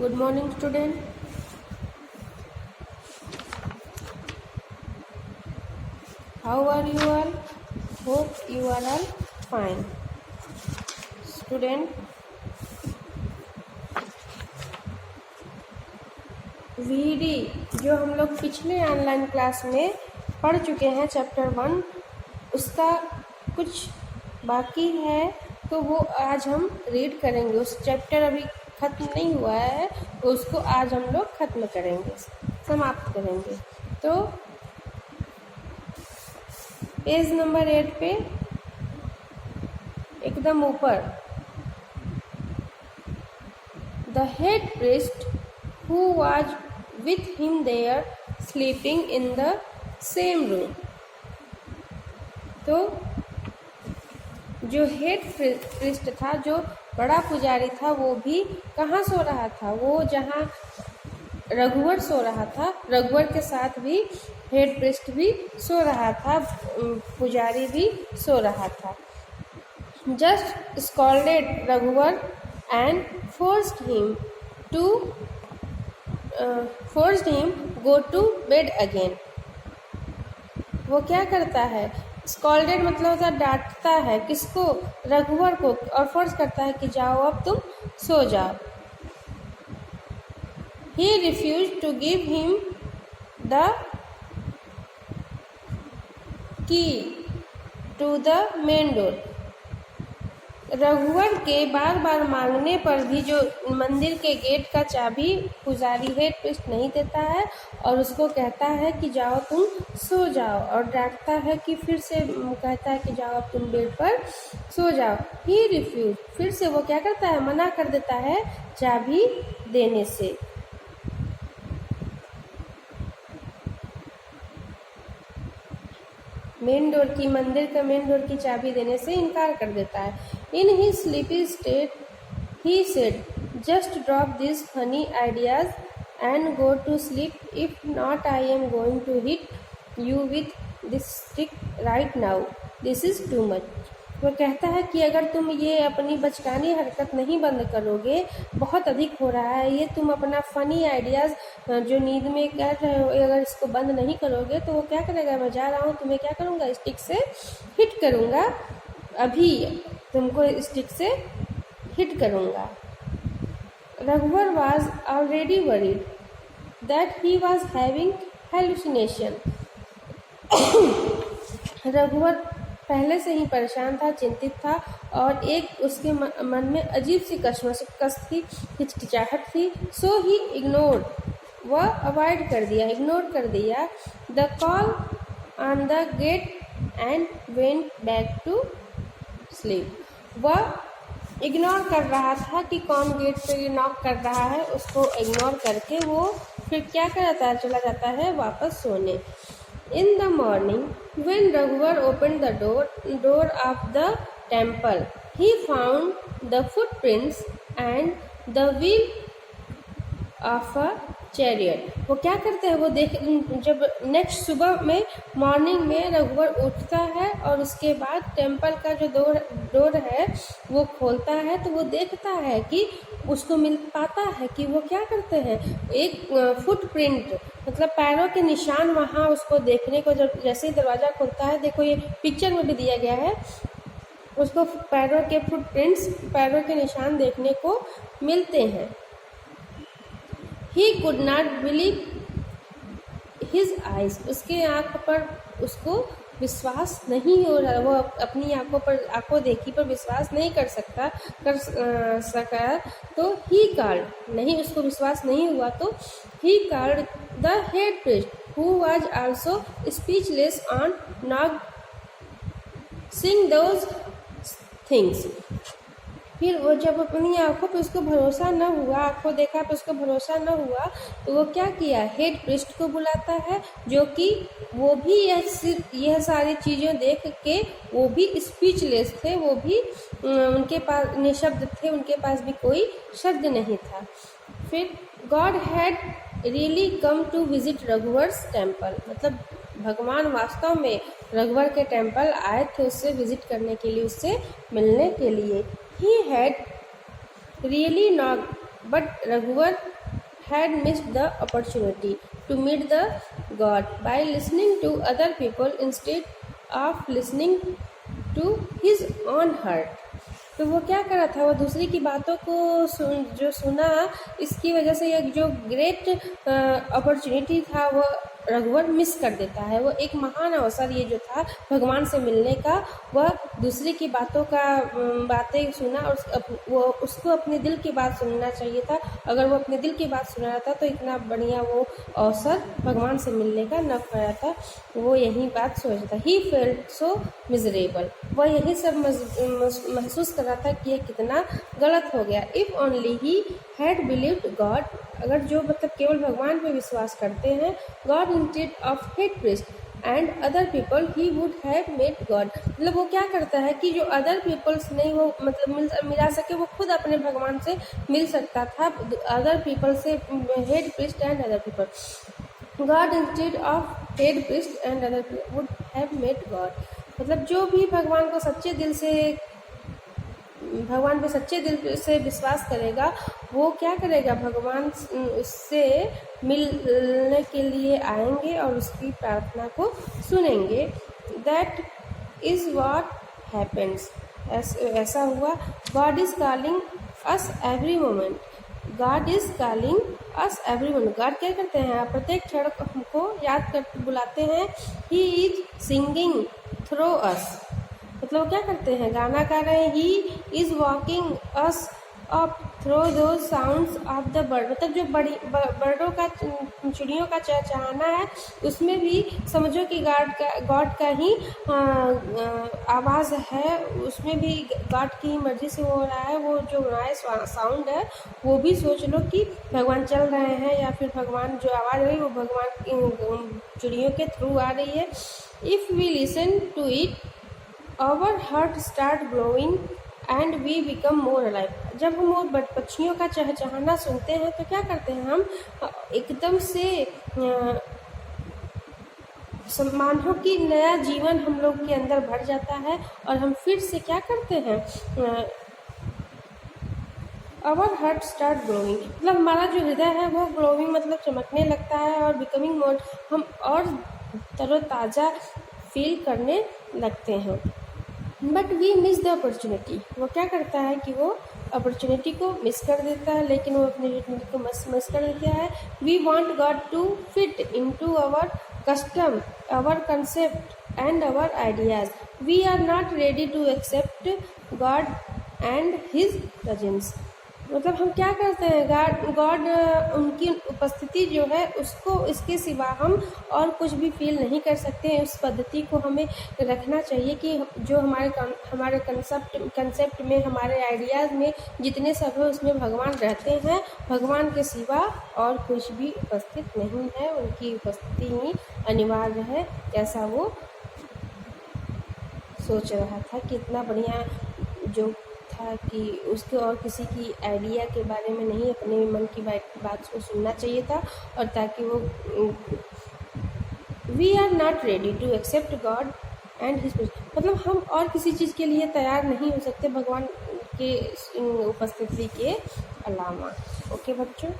Good morning, student. How are you all? Hope you are all fine. Student, वीडी जो हम लोग पिछले ऑनलाइन क्लास में पढ़ चुके हैं चैप्टर 1, उसका कुछ बाकी है तो वो आज हम रीड करेंगे। उस चैप्टर अभी ख़त्म नहीं हुआ है तो उसको आज हम लोग ख़त्म करेंगे, समाप्त करेंगे। तो पेज नंबर 8 पे एकदम ऊपर, the head priest who was with him there sleeping in the same room। तो जो हेड प्रीस्ट था, जो बड़ा पुजारी था, वो भी कहाँ सो रहा था? वो जहाँ रघुवर सो रहा था, रघुवर के साथ भी हेड प्रीस्ट भी सो रहा था, पुजारी भी सो रहा था। Just scolded Raghubar and forced him go to bed again। वो क्या करता है? स्कॉल्डेड मतलब होता है डांटता है, किसको? रघुवर को, और फोर्स करता है कि जाओ अब तुम सो जाओ। He refused to give him the key to the main door। रघुवर के बार बार मांगने पर भी जो मंदिर के गेट का चाबी पुजारी हेड प्रीस्ट नहीं देता है और उसको कहता है कि जाओ तुम सो जाओ, और डांटता है कि फिर से कहता है कि जाओ अब तुम बेड पर सो जाओ। ही रिफ्यूज, फिर से वो क्या करता है? मना कर देता है चाबी देने से। मेन डोर की, मंदिर का मेन डोर की चाबी देने से इनकार कर देता है। In he sleepy state he said, just drop this funny ideas and go to sleep, if not I am going to hit you with this stick right now, this is too much. वो कहता है कि अगर तुम ये अपनी बचकानी हरकत नहीं बंद करोगे, बहुत अधिक हो रहा है ये, तुम अपना फनी आइडियाज़ जो नींद में कर रहे हो, अगर इसको बंद नहीं करोगे तो वो क्या करेगा? मैं जा रहा हूँ, तुम्हें क्या करूँगा? स्टिक से हिट करूँगा, अभी तुमको स्टिक से हिट करूँगा। रघुवर was already worried that he was having hallucination. रघुवर पहले से ही परेशान था, चिंतित था, और एक उसके मन में अजीब सी कस थी, हिचकिचाहट थी। सो ही इग्नोर्ड, वह अवॉइड कर दिया, इग्नोर कर दिया the call on the gate and went back to sleep. वह इग्नोर कर रहा था कि कौन गेट पे नॉक कर रहा है, उसको इग्नोर करके वो फिर क्या करता है? चला जाता है वापस सोने। In the morning, when Raghuvar opened the door of the temple, he found the footprints and the wheel of a chariot। वो क्या करते हैं? वो जब नेक्स्ट सुबह में मॉर्निंग में रघुवर उठता है और उसके बाद टेम्पल का जो डोर है वो खोलता है, तो वो देखता है कि उसको मिल पाता है कि वो क्या करते हैं? एक फुटप्रिंट मतलब पैरों के निशान वहाँ उसको देखने को, जब जैसे ही दरवाज़ा खुलता है, देखो ये पिक्चर में भी दिया गया है, उसको पैरों के फुटप्रिंट्स, पैरों के निशान देखने को मिलते हैं। He could not believe his eyes। उसके आँख पर उसको विश्वास नहीं हो रहा, वो अपनी आंखों देखी पर विश्वास नहीं कर सका। तो ही कॉल्ड, नहीं उसको विश्वास नहीं हुआ तो he called the head priest who was also speechless on not seeing those things. फिर वो जब अपनी आंखों पे उसको भरोसा न हुआ, आंखों देखा पे उसको भरोसा न हुआ, तो वो क्या किया? हेड प्रीस्ट को बुलाता है, जो कि वो भी यह सारी चीज़ें देख के वो भी स्पीचलेस थे, वो भी उनके पास निशब्द थे, उनके पास भी कोई शब्द नहीं था। फिर God had really come to visit Raghuvar's temple, मतलब भगवान वास्तव में रघुवर के टेम्पल आए थे उससे विजिट करने के लिए, उससे मिलने के लिए। He had really But Raghuvar had missed the opportunity to meet the God by listening to other people instead of listening to his own heart. तो वो क्या कर रहा था, वो दूसरी की बातों को जो सुना, इसकी वजह से एक जो ग्रेट अपॉर्चुनिटी था वो रघुवर मिस कर देता है। वो एक महान अवसर ये जो था भगवान से मिलने का, वह दूसरे की बातें सुना और वो उसको अपने दिल की बात सुनना चाहिए था। अगर वो अपने दिल की बात सुना रहा था तो इतना बढ़िया वो अवसर भगवान से मिलने का न पाया था। वो यही बात सोचता। ही फेल्ट सो मिजरेबल, वह यही सब महसूस कर रहा था कि ये कितना गलत हो गया। If only he had believed God, अगर जो मतलब केवल भगवान पे विश्वास करते हैं, God instead of head priest and other people, he would have met God. मतलब वो क्या करता है कि जो अदर पीपल्स नहीं वो मतलब मिला सके, वो खुद अपने भगवान से मिल सकता था। अदर पीपल से head priest and other people, God instead of head priest and other people would have met God. मतलब जो भी भगवान पे सच्चे दिल से विश्वास करेगा, वो क्या करेगा, भगवान उससे मिलने के लिए आएंगे और उसकी प्रार्थना को सुनेंगे। दैट इज व्हाट हैपेंस, ऐसा हुआ। God is calling us every moment, God is calling us every moment. God क्या करते हैं, प्रत्येक क्षण हमको याद कर बुलाते हैं। ही इज सिंगिंग थ्रू अस, मतलब क्या करते हैं, गाना गा रहे हैं। He is walking us up through दो साउंड्स ऑफ द बर्ड, मतलब जो बर्डों का चिड़ियों का चहचहाना है, उसमें भी समझो कि गॉड का ही आवाज़ है, उसमें भी गॉड की मर्जी से हो रहा है। वो जो नॉइस साउंड है वो भी सोच लो कि भगवान चल रहे हैं, या फिर भगवान जो आवाज़ रही वो भगवान की चिड़ियों के थ्रू आ रही है। If we listen to it our heart start glowing and we become more alive. जब हम वो पक्षियों का चहचहाना सुनते हैं तो क्या करते हैं, हम एकदम से मानो कि नया जीवन हम लोग के अंदर भर जाता है और हम फिर से क्या करते हैं, आवर हार्ट स्टार्ट ग्लोइंग, मतलब हमारा जो हृदय है वो ग्लोइंग मतलब चमकने लगता है, और बिकमिंग मोर, हम और तरोताज़ा फील करने लगते हैं। But we miss the opportunity, वो क्या करता है कि वो अपॉर्चुनिटी को मिस कर देता है, लेकिन वो अपनी अपॉर्चुनिटी को मिस कर देता है। We want God to fit into our custom, our concept and our ideas. We are not ready to accept God and his presence, मतलब हम क्या करते हैं, गॉड उनकी उपस्थिति जो है उसको, इसके सिवा हम और कुछ भी फील नहीं कर सकते हैं। उस पद्धति को हमें रखना चाहिए कि जो हमारे कंसेप्ट में, हमारे आइडियाज़ में जितने सब है उसमें भगवान रहते हैं, भगवान के सिवा और कुछ भी उपस्थित नहीं है, उनकी उपस्थिति ही अनिवार्य है। ऐसा वो सोच रहा था कि इतना बढ़िया जो था कि उसके और किसी की आइडिया के बारे में नहीं, अपने मन की बात को सुनना चाहिए था। और ताकि वो we are not ready to accept God and his, मतलब हम और किसी चीज़ के लिए तैयार नहीं हो सकते भगवान के उपस्थिति के अलावा। ओके बच्चों।